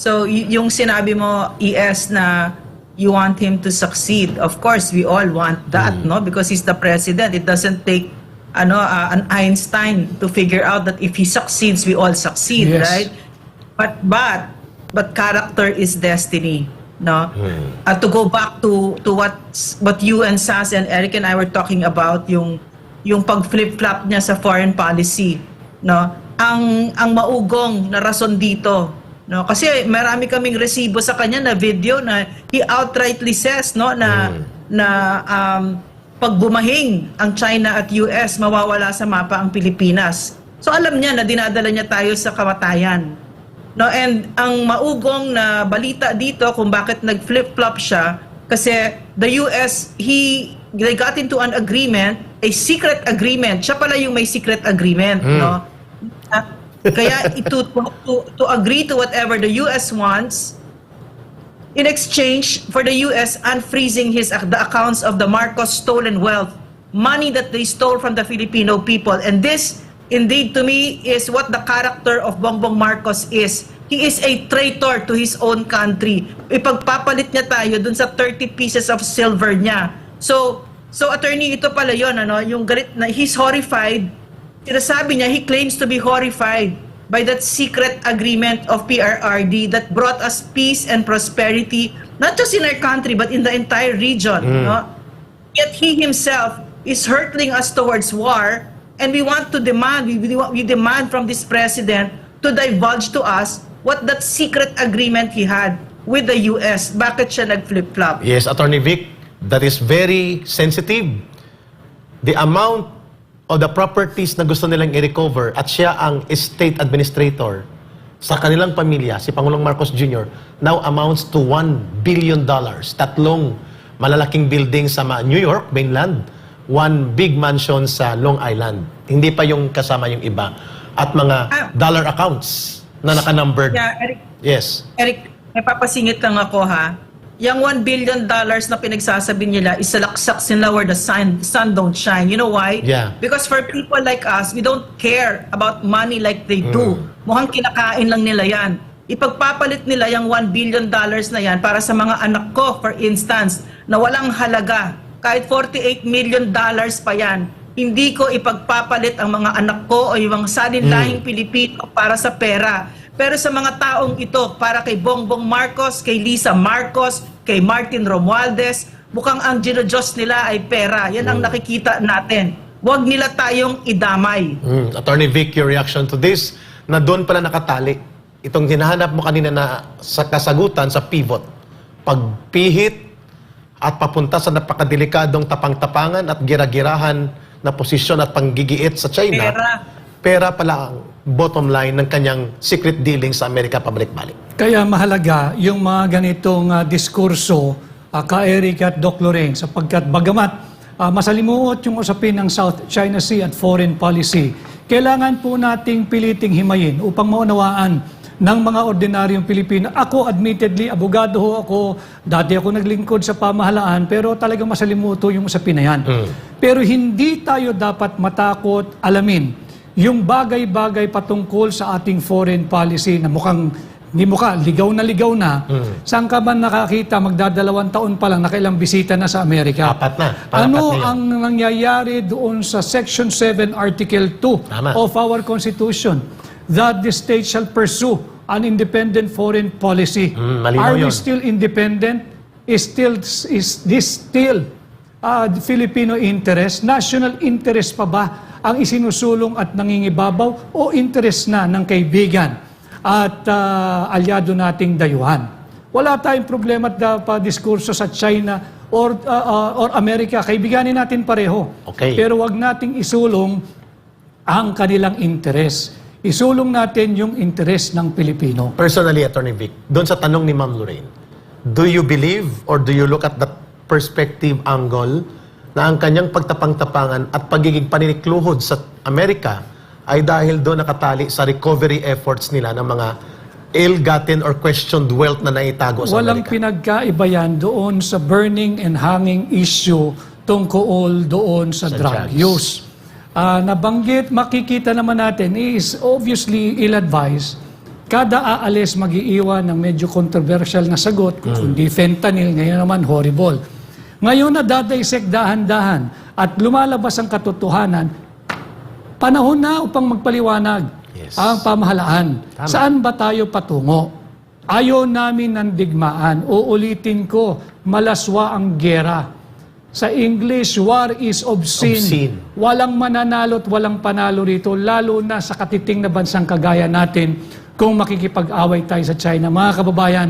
So yung sinabi mo, ES, na you want him to succeed. Of course, we all want that, no? Because he's the president. It doesn't take an Einstein to figure out that if he succeeds, we all succeed, Yes. right? But character is destiny, no? To go back to what you and Sas and Eric and I were talking about, yung pag flip-flop niya sa foreign policy, no? Ang maugong na rason dito, no? Kasi marami kaming resibo sa kanya na video na he outrightly says, no, na pag bumahing ang China at US, mawawala sa mapa ang Pilipinas. So alam niya na dinadala niya tayo sa kamatayan. No, and ang maugong na balita dito kung bakit nag-flip-flop siya, kasi the US, they got into an agreement, a secret agreement. Siya pala yung may secret agreement, no? Kaya to agree to whatever the US wants, in exchange for the US unfreezing the accounts of the Marcos stolen wealth, money that they stole from the Filipino people. And this, indeed, to me, is what the character of Bongbong Marcos is. He is a traitor to his own country. Ipagpapalit niya tayo dun sa 30 pieces of silver niya. So attorney, ito pala yun, yung galit na he's horrified. Sinasabi niya, he claims to be horrified by that secret agreement of PRRD that brought us peace and prosperity, not just in our country, but in the entire region. No? Yet he himself is hurtling us towards war, and we want to demand, we demand from this president to divulge to us what that secret agreement he had with the US. Bakit siya nag-flip-flop? Yes, Attorney Vic, that is very sensitive. The amount of the properties na gusto nilang i-recover at siya ang estate administrator sa kanilang pamilya, si Pangulong Marcos Jr., now amounts to $1 billion. Tatlong malalaking building sa New York, mainland, one big mansion sa Long Island. Hindi pa yung kasama yung iba. At mga dollar accounts na naka-numbered. Yeah, Eric, Yes. Eric, may papasingit lang ako, ha? Yung $1 billion na pinagsasabi nila is salaksak sila where the sun don't shine. You know why? Yeah. Because for people like us, we don't care about money like they do. Mukhang kinakain lang nila yan. Ipagpapalit nila yung $1 billion na yan para sa mga anak ko, for instance, na walang halaga. Kahit $48 million pa yan, hindi ko ipagpapalit ang mga anak ko o yung mga salinlahing Pilipino para sa pera. Pero sa mga taong ito, para kay Bongbong Marcos, kay Lisa Marcos, kay Martin Romualdez, mukhang ang ginodiyos nila ay pera. Yan ang nakikita natin. Huwag nila tayong idamay. Attorney Vic, your reaction to this, na doon pala nakatali. Itong hinahanap mo kanina na sa kasagutan sa pivot. Pagpihit at papunta sa napakadelikadong tapang-tapangan at gira-girahan na posisyon at panggigiit sa China. Pera pala ang bottom line ng kanyang secret dealing sa Amerika pabalik-balik. Kaya mahalaga yung mga ganitong diskurso ka Eric at Doc Lorraine, sapagkat bagamat masalimuot yung usapin ng South China Sea at foreign policy, kailangan po nating piliting himayin upang maunawaan ng mga ordinaryong Pilipino. Ako, admittedly, abogado ho ako, dati ako naglingkod sa pamahalaan, pero talagang masalimuto yung usapin na yan. Pero hindi tayo dapat matakot alamin yung bagay-bagay patungkol sa ating foreign policy na mukhang ligaw na. Saan ka ba nakakita, magdadalawang taon pa lang, nakailang bisita na sa Amerika? Apat na. Ano ang nangyayari doon sa Section 7, Article 2 of our Constitution? That the state shall pursue an independent foreign policy. Are we still independent? Is this still Filipino interest? National interest pa ba ang isinusulong at nangingibabaw o interest na ng kaibigan at alyado nating dayuhan? Wala tayong problema at diskurso sa China or Amerika. Kaibiganin natin pareho. Okay. Pero wag nating isulong ang kanilang interest. Isulong natin yung interest ng Pilipino. Personally, Attorney Vic, doon sa tanong ni Ma'am Lorraine, do you believe or do you look at that perspective angle na ang kanyang pagtapang-tapangan at pagiging paninikluhod sa Amerika ay dahil doon nakatali sa recovery efforts nila ng mga ill-gotten or questioned wealth na naitago sa Walang Amerika? pinagkaiba yan doon sa burning and hanging issue tungkol doon sa drug use. Nabanggit, makikita naman natin is obviously ill-advised kada aalis mag-iiwan ng medyo controversial na sagot, kundi fentanyl, ngayon naman horrible. Ngayon na dadaysek dahan-dahan at lumalabas ang katotohanan, panahon na upang magpaliwanag ang pamahalaan. Tama. Saan ba tayo patungo? Ayaw namin ng digmaan. Uulitin ko, malaswa ang gera. Sa English, war is obscene. Obscene. Walang mananalo at walang panalo rito, lalo na sa katiting na bansang kagaya natin kung makikipag-away tayo sa China. Mga kababayan,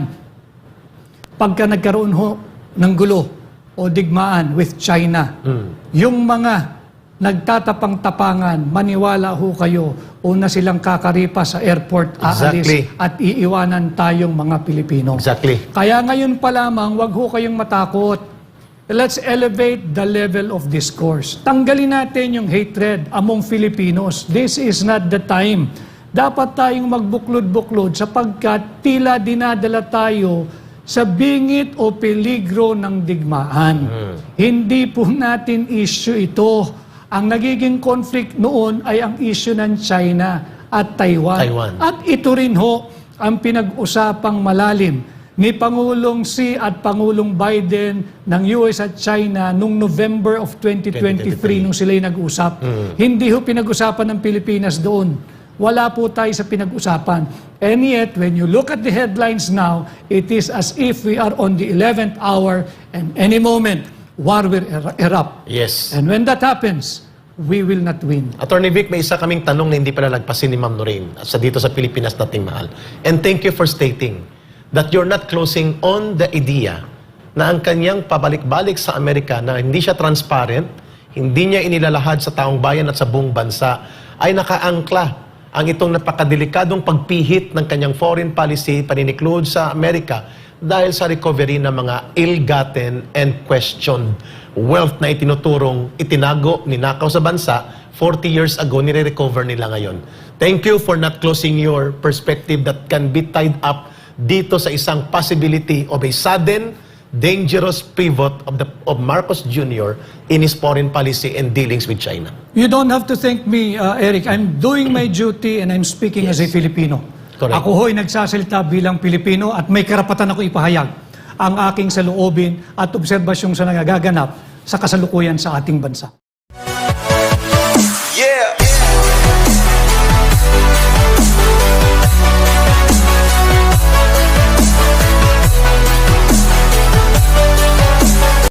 pagka nagkaroon ho ng gulo o digmaan with China, yung mga nagtatapang-tapangan, maniwala ho kayo, una silang kakaripa sa airport, aalis Exactly. at iiwanan tayong mga Pilipino. Exactly. Kaya ngayon pa lamang, wag ho kayong matakot. Let's elevate the level of discourse. Tanggalin natin yung hatred among Filipinos. This is not the time. Dapat tayong magbuklod-buklod sapagkat tila dinadala tayo sa bingit o peligro ng digmaan. Hindi po natin issue ito. Ang nagiging conflict noon ay ang issue ng China at Taiwan. At ito rin ho ang pinag-usapang malalim ni Pangulong Xi at Pangulong Biden ng US at China noong November of 2023 nung sila'y nag-usap. Hindi ho pinag-usapan ng Pilipinas doon. Wala po tayo sa pinag-usapan. And yet, when you look at the headlines now, it is as if we are on the 11th hour and any moment, war will erupt. Yes. And when that happens, we will not win. Attorney Vic, may isa kaming tanong na hindi pala nagpasin ni Ma'am Noreen sa dito sa Pilipinas nating mahal. And thank you for stating that you're not closing on the idea na ang kanyang pabalik-balik sa Amerika na hindi siya transparent, hindi niya inilalahad sa taong bayan at sa buong bansa, ay nakaangkla ang itong napakadelikadong pagpihit ng kanyang foreign policy paniniklood sa Amerika dahil sa recovery ng mga ill-gotten and questioned wealth na itinuturong itinago, ninakaw sa bansa 40 years ago, nire-recover nila ngayon. Thank you for not closing your perspective that can be tied up dito sa isang possibility of a sudden, dangerous pivot of Marcos Jr. in his foreign policy and dealings with China. You don't have to thank me, Eric. I'm doing my duty and I'm speaking as a Filipino. Correct. Ako ho'y nagsasalita bilang Pilipino at may karapatan ako ipahayag ang aking saloobin at obserbasyong sa nagaganap sa kasalukuyan sa ating bansa. Yeah!